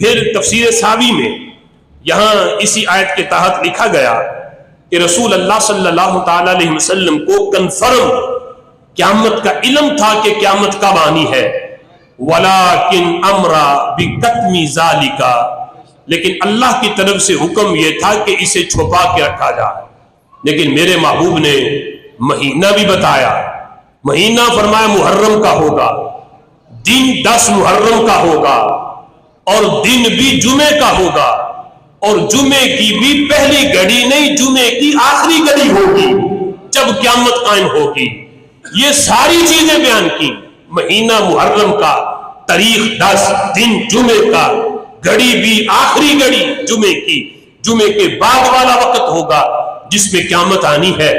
پھر تفسیر ساوی میں یہاں اسی آیت کے تحت لکھا گیا کہ رسول اللہ صلی اللہ تعالی علیہ وسلم کو کنفرم قیامت کا علم تھا کہ قیامت کب آنی ہے، وَلَٰكِنْ أَمْرَ بِكَتْمِ ذَلِكَ، لیکن اللہ کی طرف سے حکم یہ تھا کہ اسے چھپا کے رکھا جائے۔ لیکن میرے محبوب نے مہینہ بھی بتایا، مہینہ فرمایا محرم کا ہوگا، دن 10 محرم کا ہوگا، اور دن بھی جمعے کا ہوگا، اور جمعے کی بھی پہلی گھڑی نہیں، جمعے کی آخری گھڑی ہوگی جب قیامت قائم ہوگی۔ یہ ساری چیزیں بیان کی، مہینہ محرم کا، تاریخ 10، دن جمعے کا، گھڑی بھی آخری گھڑی جمعے کی، جمعے کے بعد والا وقت ہوگا جس میں قیامت آنی ہے۔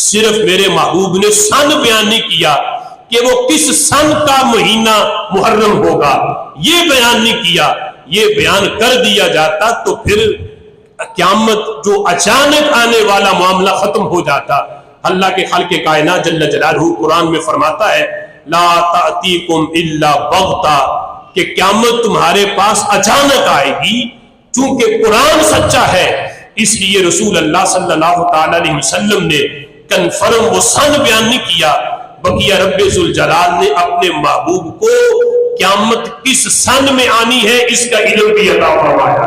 صرف میرے محبوب نے سن بیان نہیں کیا کہ وہ کس سن کا مہینہ محرم ہوگا، یہ بیان نہیں کیا۔ یہ بیان کر دیا جاتا تو پھر قیامت جو اچانک آنے والا معاملہ ختم ہو جاتا۔ اللہ کے خالق کائنات جل جلالہ قرآن میں فرماتا ہے لا تأتیکم الا بغتہ، کہ قیامت تمہارے پاس اچانک آئے گی۔ چونکہ قرآن سچا ہے اس لیے رسول اللہ صلی اللہ تعالی علیہ وسلم نے کنفرم وہ سن بیان نہیں کیا، بقیہ رب ذوالجلال نے اپنے محبوب کو قیامت کس سن میں آنی ہے اس کا علم بھی عطا فرمایا۔